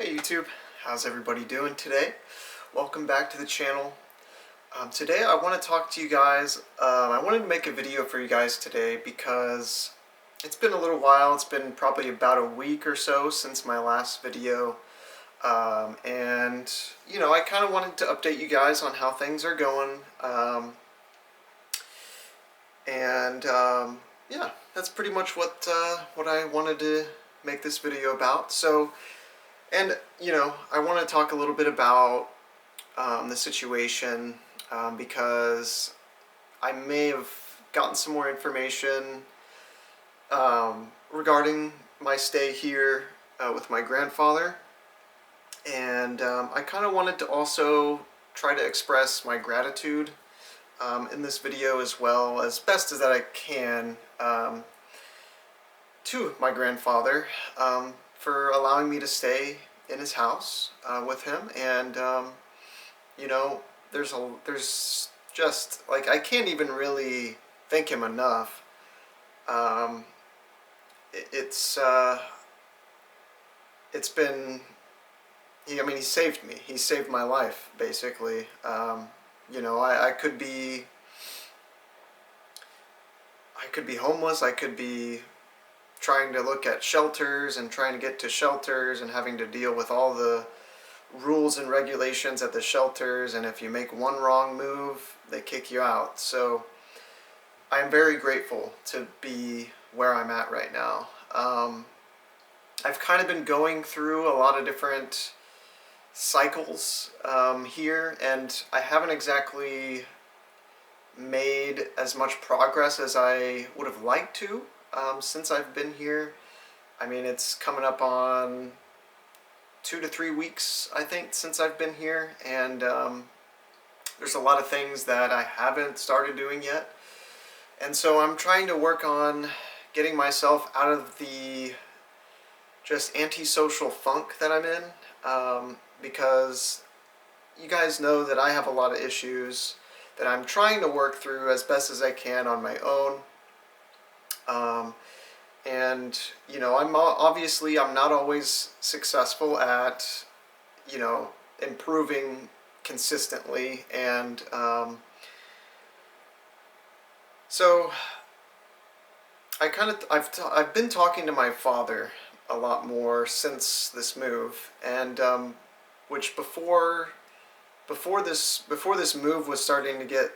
Hey YouTube, how's everybody doing today? Welcome back to the channel. Today I want to talk to you guys. I wanted to make a video for you guys today because it's been a little while. It's been probably about a week or so since my last video. And I kind of wanted to update you guys on how things are going. Yeah, that's pretty much what I wanted to make this video about. And I want to talk a little bit about the situation because I may have gotten some more information regarding my stay here with my grandfather. And I kind of wanted to also try to express my gratitude in this video as well, as best as that I can, to my grandfather for allowing me to stay in his house with him. And there's just like, I can't even really thank him enough. It's been, he saved me. He saved my life, basically. I could be homeless. I could be trying to look at shelters and trying to get to shelters and having to deal with all the rules and regulations at the shelters, and if you make one wrong move, they kick you out. So I'm very grateful to be where I'm at right now. I've kind of been going through a lot of different cycles here, and I haven't exactly made as much progress as I would have liked to since I've been here. I mean, it's coming up on 2 to 3 weeks, I think, since I've been here, and there's a lot of things that I haven't started doing yet. And so I'm trying to work on getting myself out of the just antisocial funk that I'm in, because you guys know that I have a lot of issues that I'm trying to work through as best as I can on my own. And I'm not always successful at improving consistently, and so I've been talking to my father a lot more since this move, and which before this move was starting to get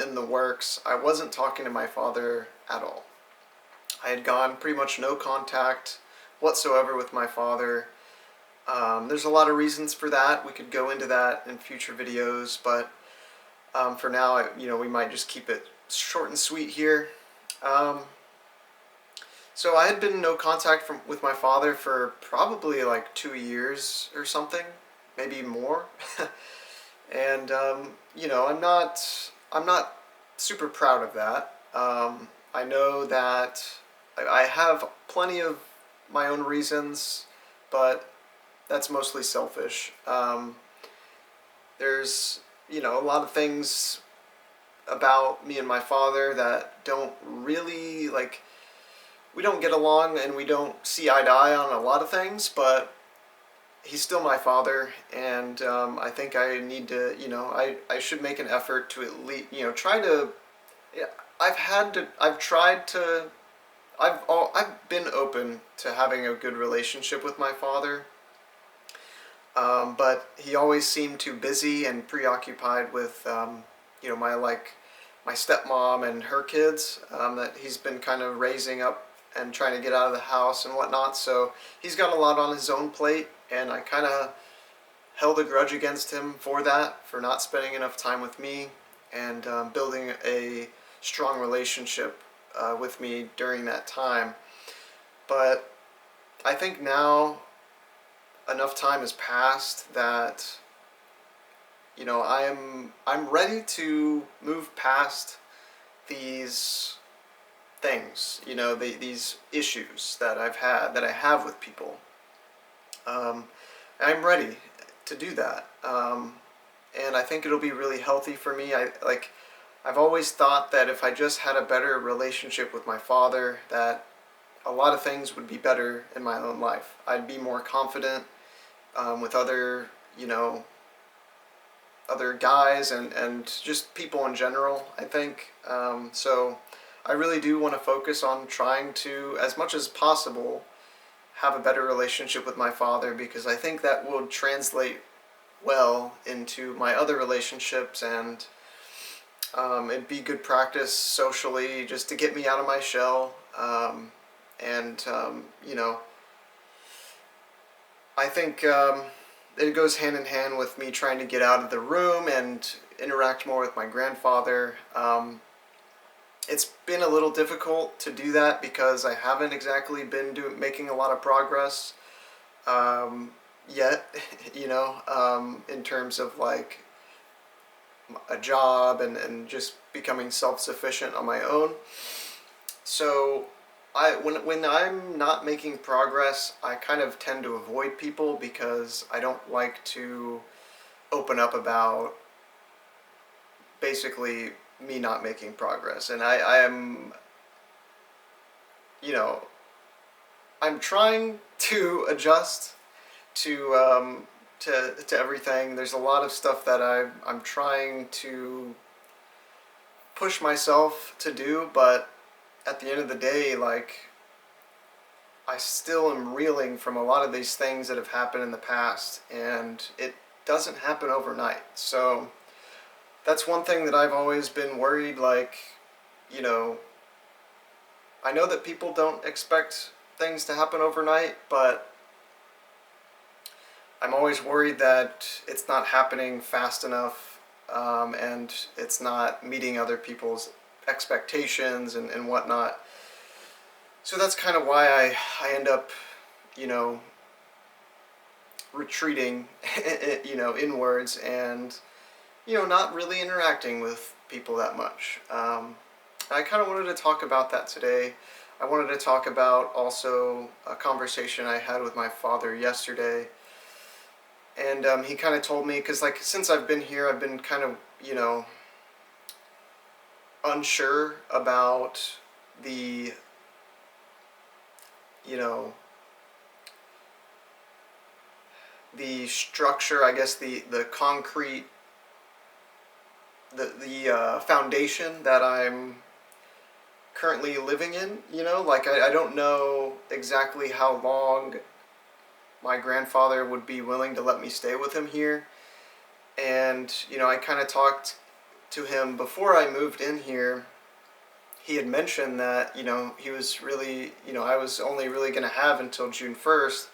in the works, I wasn't talking to my father at all. I had gone pretty much no contact whatsoever with my father. There's a lot of reasons for that. We could go into that in future videos, but for now, we might just keep it short and sweet here. So I had been in no contact with my father for probably like 2 years or something, maybe more. And I'm not super proud of that. I know that I have plenty of my own reasons, but that's mostly selfish. There's a lot of things about me and my father that don't really, we don't get along, and we don't see eye to eye on a lot of things, but he's still my father, and I think I need to, I should make an effort to at least, try to, I've been open to having a good relationship with my father, but he always seemed too busy and preoccupied with, my stepmom and her kids that he's been kind of raising up and trying to get out of the house and whatnot. So he's got a lot on his own plate, and I kind of held a grudge against him for that, for not spending enough time with me and building a strong relationship with me during that time. But I think now enough time has passed that I'm ready to move past these things, these issues that I have with people. I'm ready to do that, and I think it'll be really healthy for me. I've always thought that if I just had a better relationship with my father, that a lot of things would be better in my own life. I'd be more confident with other, other guys and just people in general, I think. So I really do want to focus on trying to, as much as possible, have a better relationship with my father, because I think that will translate well into my other relationships, and it'd be good practice socially just to get me out of my shell. And, I think it goes hand in hand with me trying to get out of the room and interact more with my grandfather. It's been a little difficult to do that because I haven't exactly been making a lot of progress yet, in terms of like a job and just becoming self-sufficient on my own. So when I'm not making progress, I kind of tend to avoid people because I don't like to open up about basically me not making progress. And I am, I'm trying to adjust to everything. There's a lot of stuff that I'm trying to push myself to do, but at the end of the day, like, I still am reeling from a lot of these things that have happened in the past, and it doesn't happen overnight. So that's one thing that I've always been worried, like, you know, I know that people don't expect things to happen overnight, but I'm always worried that it's not happening fast enough, and it's not meeting other people's expectations and whatnot. So that's kind of why I end up, retreating, inwards, and, not really interacting with people that much. I kind of wanted to talk about that today. I wanted to talk about also a conversation I had with my father yesterday. And he kind of told me, because like since I've been here, I've been kind of, unsure about the, the structure, I guess the concrete, the foundation that I'm currently living in, like I don't know exactly how long my grandfather would be willing to let me stay with him here. And, I kind of talked to him before I moved in here. He had mentioned that, he was really, I was only really going to have until June 1st,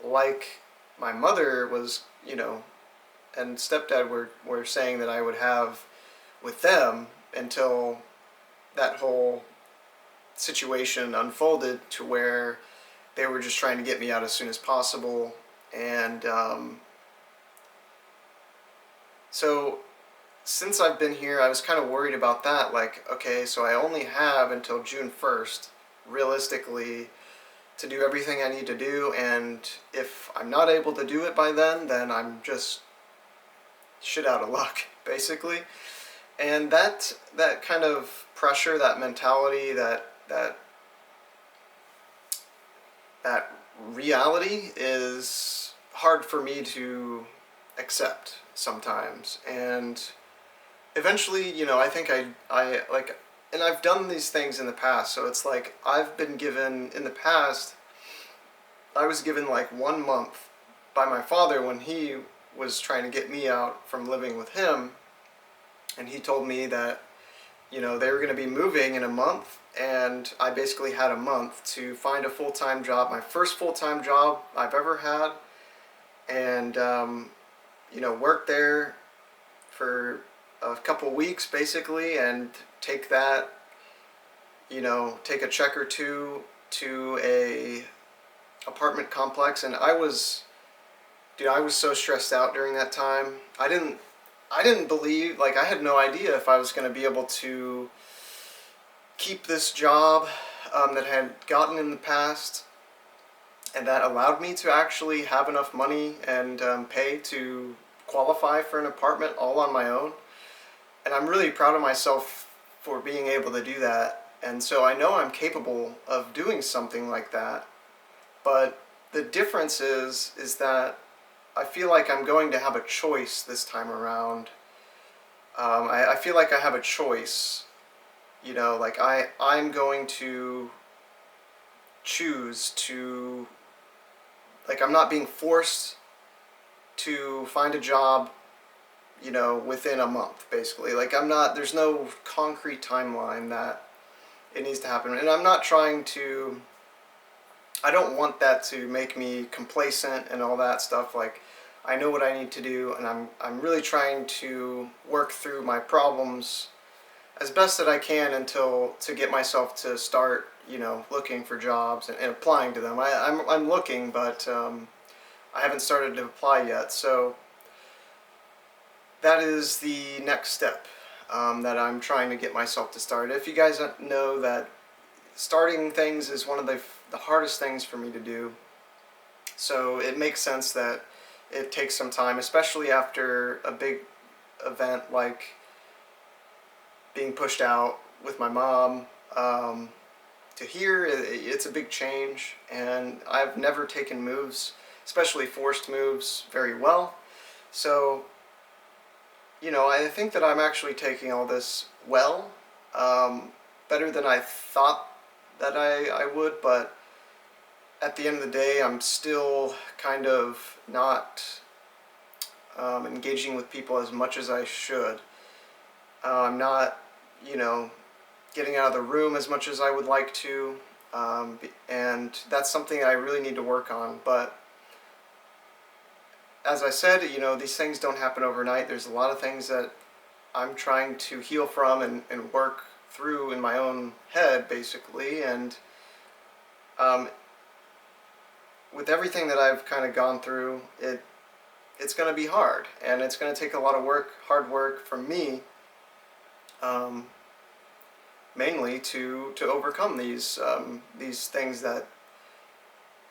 like my mother was, and stepdad were saying that I would have with them until that whole situation unfolded to where they were just trying to get me out as soon as possible. And so since I've been here, I was kind of worried about that. Like, okay, so I only have until June 1st, realistically, to do everything I need to do. And if I'm not able to do it by then I'm just shit out of luck, basically. And that kind of pressure, that mentality, that reality is hard for me to accept sometimes. And eventually, I think I like, and I've done these things in the past, so it's like I've been given, in the past, I was given like 1 month by my father when he was trying to get me out from living with him, and he told me that, they were going to be moving in a month, and I basically had a month to find a full-time job, my first full-time job I've ever had, and, work there for a couple weeks basically, and take that, take a check or two to a apartment complex. And I was so stressed out during that time. I didn't believe, like, I had no idea if I was going to be able to keep this job that I had gotten in the past, and that allowed me to actually have enough money and pay to qualify for an apartment all on my own. And I'm really proud of myself for being able to do that. And so I know I'm capable of doing something like that. But the difference is that I feel like I'm going to have a choice this time around. I feel like I have a choice. You know, like I'm going to choose to, like, I'm not being forced to find a job, you know, within a month, basically. Like, I'm not, there's no concrete timeline that it needs to happen. And I'm not trying to, I don't want that to make me complacent and all that stuff. Like, I know what I need to do, and I'm really trying to work through my problems as best that I can until, to get myself to start, you know, looking for jobs and applying to them. I'm looking, but I haven't started to apply yet. So that is the next step that I'm trying to get myself to start. If you guys know that starting things is one of the hardest things for me to do, so it makes sense that it takes some time, especially after a big event like being pushed out with my mom. To here, it's a big change, and I've never taken moves, especially forced moves, very well. So, you know, I think that I'm actually taking all this well, better than I thought that I would, but at the end of the day, I'm still kind of not engaging with people as much as I should. I'm not, you know, getting out of the room as much as I would like to, and that's something I really need to work on. But as I said, you know, these things don't happen overnight. There's a lot of things that I'm trying to heal from and work through in my own head, basically. And with everything that I've kind of gone through, it's going to be hard, and it's going to take a lot of work, hard work from me, mainly to overcome these things that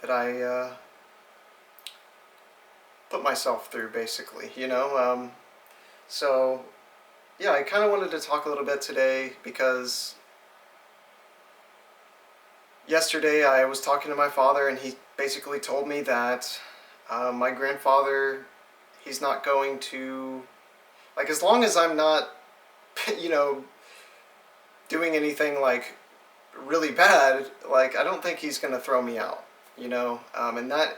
I put myself through, basically, you know. So yeah, I kind of wanted to talk a little bit today because yesterday I was talking to my father, and he basically told me that my grandfather, he's not going to, like, as long as I'm not, you know, doing anything like really bad, like, I don't think he's going to throw me out, you know. And that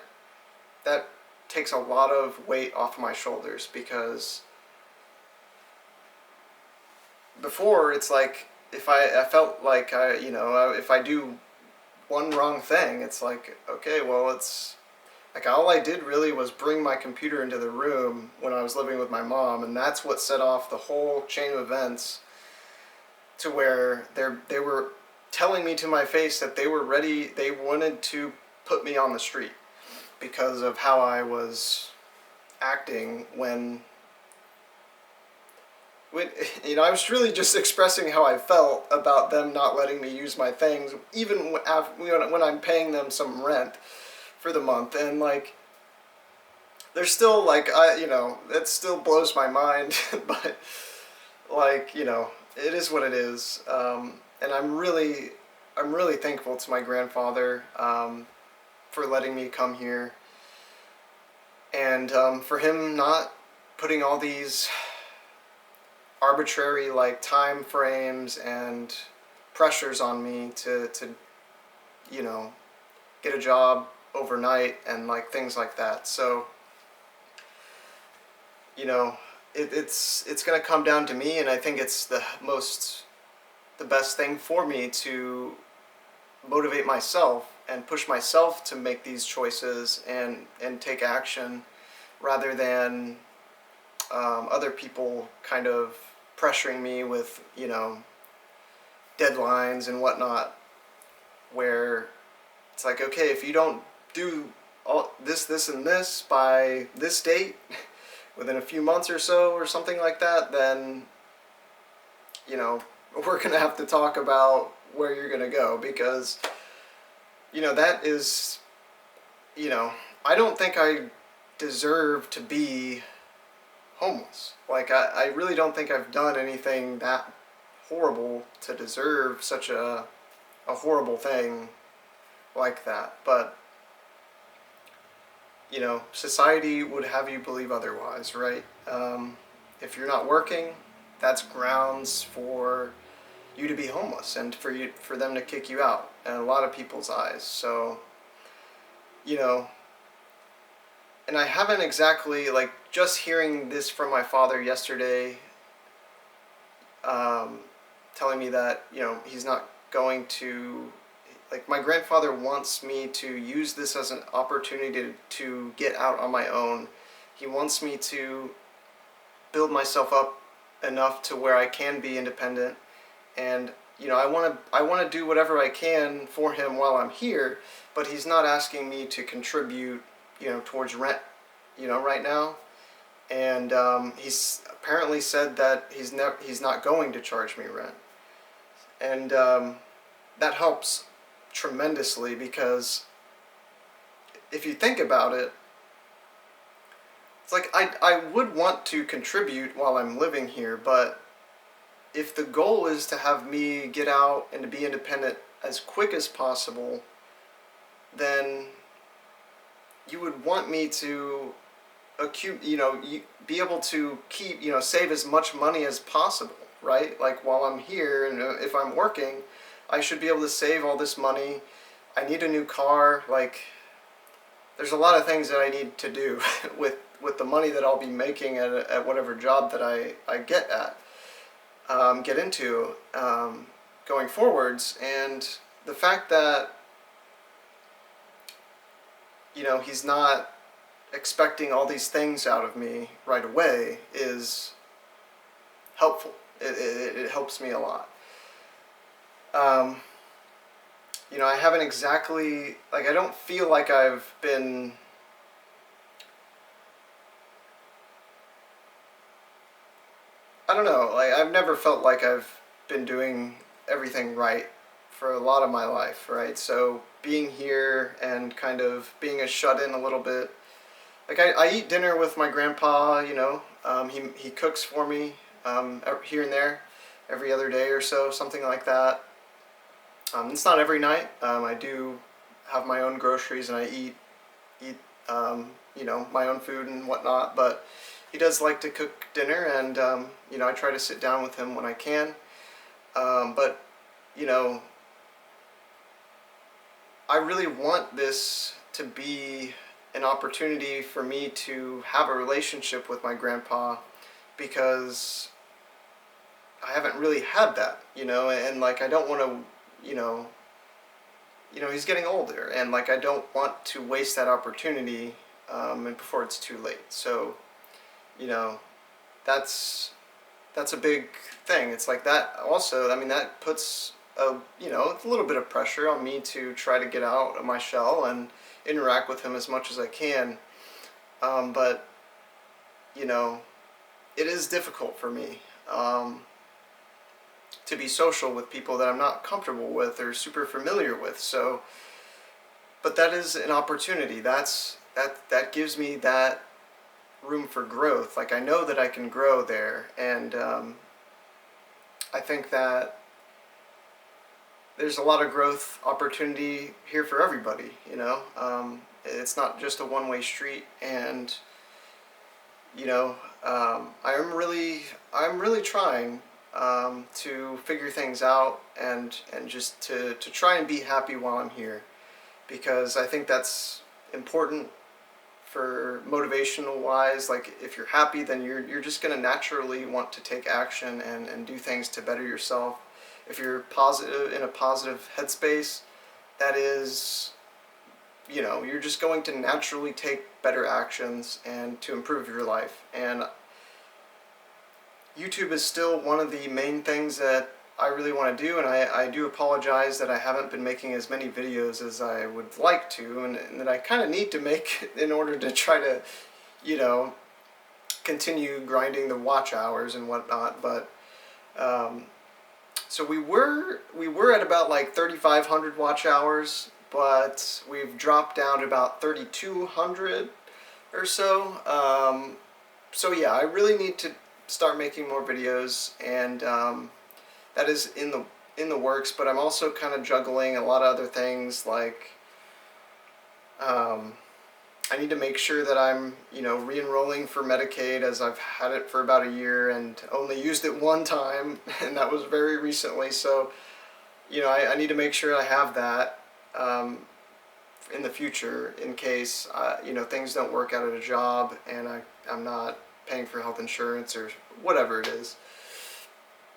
takes a lot of weight off my shoulders, because before, it's like, if I felt like you know, if I do one wrong thing, it's like, okay, well, it's like, all I did really was bring my computer into the room when I was living with my mom, and that's what set off the whole chain of events, to where they were telling me to my face that they were ready, they wanted to put me on the street because of how I was acting when you know, I was really just expressing how I felt about them not letting me use my things, even when I'm paying them some rent for the month. And like, they're still like, you know, that still blows my mind. But like, you know, it is what it is. And I'm really thankful to my grandfather for letting me come here, and for him not putting all these arbitrary, like, time frames and pressures on me to you know, get a job overnight and like things like that. So, you know, it's gonna come down to me, and I think it's the best thing for me to motivate myself and push myself to make these choices and take action, rather than other people kind of pressuring me with, you know, deadlines and whatnot, where it's like, okay, if you don't do all this and this by this date within a few months or so, or something like that, then, you know, we're gonna have to talk about where you're gonna go, because, you know, that is, you know, I don't think I deserve to be homeless. Like, I really don't think I've done anything that horrible to deserve such a horrible thing like that. But society would have you believe otherwise, right? If you're not working, that's grounds for you to be homeless and for them to kick you out in a lot of people's eyes. So, you know, and I haven't exactly, like, just hearing this from my father yesterday, um, telling me that, he's not going to, like, my grandfather wants me to use this as an opportunity to get out on my own. He wants me to build myself up enough to where I can be independent, and I want to do whatever I can for him while I'm here, but he's not asking me to contribute, towards rent, right now. And he's apparently said that he's not going to charge me rent, and that helps tremendously, because if you think about it, it's like I would want to contribute while I'm living here, but if the goal is to have me get out and to be independent as quick as possible, then you would want me to be able to keep, save as much money as possible, right? Like, while I'm here, and if I'm working, I should be able to save all this money. I need a new car. Like, there's a lot of things that I need to do with the money that I'll be making at whatever job that I get into going forwards. And the fact that, he's not expecting all these things out of me right away is helpful. It helps me a lot. I haven't exactly, like, I don't feel like I've been, I don't know, like, I've never felt like I've been doing everything right for a lot of my life, right? So being here and kind of being a shut-in a little bit, like, I eat dinner with my grandpa, he cooks for me here and there, every other day or so, something like that. It's not every night. I do have my own groceries, and I eat my own food and whatnot, but he does like to cook dinner, and I try to sit down with him when I can. But I really want this to be an opportunity for me to have a relationship with my grandpa, because I haven't really had that, and, like, I don't want to, he's getting older, and, like, I don't want to waste that opportunity and before it's too late. So, that's a big thing. It's like that also, I mean, that puts a little bit of pressure on me to try to get out of my shell and interact with him as much as I can. But it is difficult for me to be social with people that I'm not comfortable with or super familiar with. So, but that is an opportunity. That gives me that room for growth. Like, I know that I can grow there, and I think that there's a lot of growth opportunity here for everybody. It's not just a one-way street, and I'm really trying to figure things out, and just to try and be happy while I'm here, because I think that's important for motivational wise. Like, if you're happy, then you're just going to naturally want to take action and do things to better yourself. If you're positive, in a positive headspace, that is, you're just going to naturally take better actions and to improve your life. And YouTube is still one of the main things that I really want to do, and I do apologize that I haven't been making as many videos as I would like to, and that I kind of need to make in order to try to, continue grinding the watch hours and whatnot. But so we were at about like 3,500 watch hours, but we've dropped down to about 3,200 or so. So yeah, I really need to start making more videos, and that is in the works. But I'm also kind of juggling a lot of other things, like I need to make sure that I'm, re-enrolling for Medicaid, as I've had it for about a year and only used it one time, and that was very recently. So, I need to make sure I have that in the future in case, things don't work out at a job and I'm not paying for health insurance or whatever it is.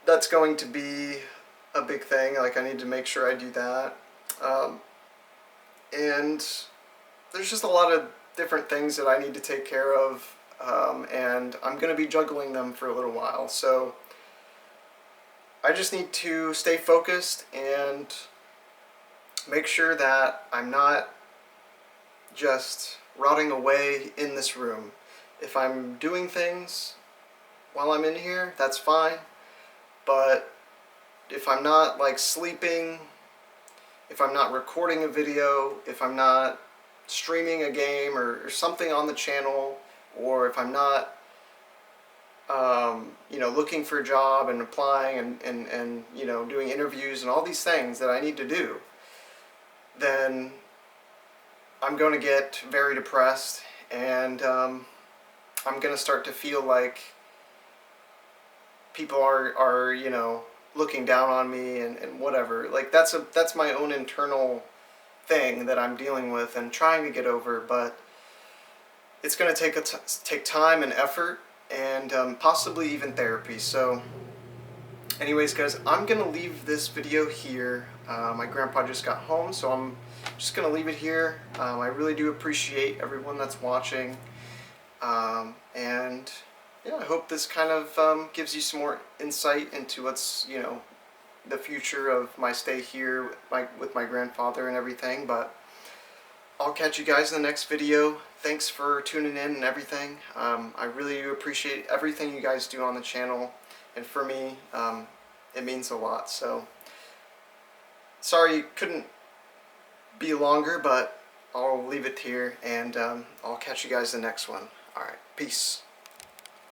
That's going to be a big thing. Like, I need to make sure I do that. And there's just a lot of different things that I need to take care of, and I'm going to be juggling them for a little while. So I just need to stay focused and make sure that I'm not just rotting away in this room. If I'm doing things while I'm in here, that's fine. But if I'm not like sleeping, if I'm not recording a video, if I'm not streaming a game or something on the channel, or if I'm not looking for a job and applying and doing interviews and all these things that I need to do, then I'm going to get very depressed, and I'm going to start to feel like people are looking down on me and whatever. Like, that's my own internal thing that I'm dealing with and trying to get over, but it's going to take time and effort, and possibly even therapy. So anyways, guys, I'm going to leave this video here. My grandpa just got home, so I'm just going to leave it here. I really do appreciate everyone that's watching, and yeah, I hope this kind of gives you some more insight into what's, the future of my stay here with my grandfather and everything. But I'll catch you guys in the next video. Thanks for tuning in and everything. I really do appreciate everything you guys do on the channel, and for me, it means a lot. So sorry it couldn't be longer, but I'll leave it here, and I'll catch you guys in the next one. Alright, peace.